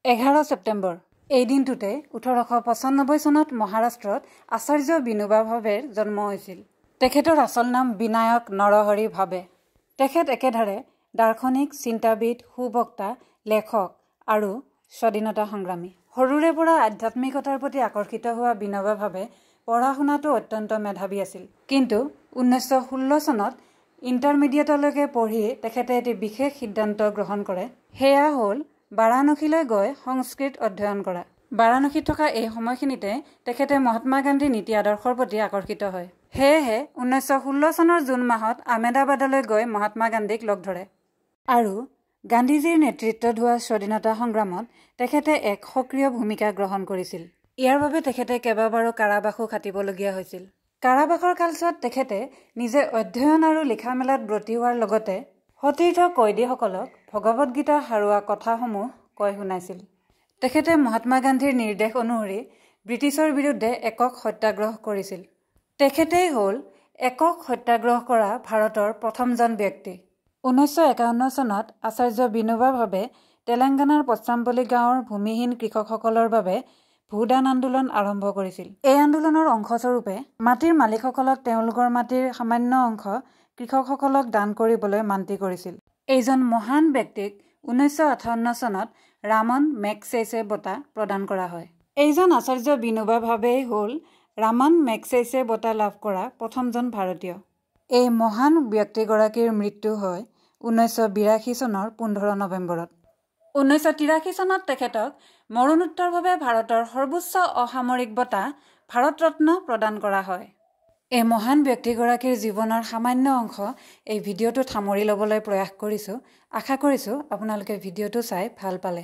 11 ছেপ্টেম্বৰ এই দিনটোতে 1895 চনত মহাৰাষ্ট্ৰত আচাৰ্য বিনোবা ভাৱেৰ জন্ম হৈছিল। তেখেতৰ আচল নাম বিনায়ক নৰহৰি ভাৱে। তেখেত একেধাৰে দাৰ্শনিক, চিন্তাবিদ, সুবক্তা, লেখক আৰু স্বাধীনতা সংগ্ৰামী। সৰুৰে পৰা আধ্যাত্মিকতাৰ প্ৰতি আকৰ্ষিত হোৱা বিনোবা ভাৱে পঢ়া শুনাটো অত্যন্ত মেধাৱী আছিল। কিন্তু 1916 চনত ইণ্টাৰমিডিয়েটলৈকে পঢ়ি তেখেতে এটি বিশেষ সিদ্ধান্ত গ্ৰহণ কৰে। সেয়া হ'ল বাৰাণসীলৈ গৈ সংস্কৃত অধ্যয়ন কৰা। বাৰাণসীত থকা এই সময়খিনিতে তেখেতে মহাত্মা গান্ধীৰ নীতি আদৰ্শৰ প্ৰতি আকৰ্ষিত হয়। সেয়েহে 1916 চনৰ জুন মাহত আহমেদাবাদলৈ গৈ মহাত্মা গান্ধীক লগ ধৰে আৰু গান্ধীজীৰ নেতৃত্বত হোৱা স্বাধীনতা সংগ্ৰামত তেখেতে এক সক্ৰিয় ভূমিকা গ্ৰহণ কৰিছিল। ইয়াৰ বাবে তেখেতে কেইবাবাৰো কাৰাবাসো খাটিবলগীয়া হৈছিল। কাৰাবাসৰ কালছোৱাত তেখেতে নিজে অধ্যয়ন আৰু লিখা মেলাত ব্ৰতী হোৱাৰ লগতে সতীৰ্থ কয়দীসকলক ভগৱত গীতাৰ সাৰুৱা কথাসমূহ কৈ শুনাইছিল। তেখেতে মহাত্মা গান্ধীৰ নিৰ্দেশ অনুসৰি ব্ৰিটিছৰ বিৰুদ্ধে একক সত্যাগ্ৰহ কৰিছিল। তেখেতেই হ'ল একক সত্যাগ্ৰহ কৰা ভাৰতৰ প্ৰথমজন ব্যক্তি। 1951 চনত আচাৰ্য বিনোবা ভাৱে তেলেংগানাৰ পশ্চামপল্লী গাঁৱৰ ভূমিহীন কৃষকসকলৰ বাবে ভূদান আন্দোলন আৰম্ভ কৰিছিল। এই আন্দোলনৰ অংশস্বৰূপে মাটিৰ মালিকসকলক তেওঁলোকৰ মাটিৰ সামান্য অংশ কৃষকসকলক দান কৰিবলৈ মান্তি কৰিছিল। এইজন মহান ব্যক্তিক 1958 চনত ৰামন মেগছেছে বঁটা প্ৰদান কৰা হয়। এইজন আচাৰ্য বিনোবা ভাৱেই হ'ল ৰামন মেগছেছে বঁটা লাভ কৰা প্ৰথমজন ভাৰতীয়। এই মহান ব্যক্তিগৰাকীৰ মৃত্যু হয় 1982 চনৰ 15 নৱেম্বৰত। 1983 চনত তেখেতক মৰণোত্তৰভাৱে ভাৰতৰ সৰ্বোচ্চ অসামৰিক বঁটা ভাৰত ৰত্ন প্ৰদান কৰা হয়। এই মহান ব্যক্তিগৰাকীৰ জীৱনৰ সামান্য অংশ এই ভিডিঅ'টোত সামৰি ল'বলৈ প্ৰয়াস কৰিছোঁ। আশা কৰিছোঁ আপোনালোকে ভিডিঅ'টো চাই ভাল পালে।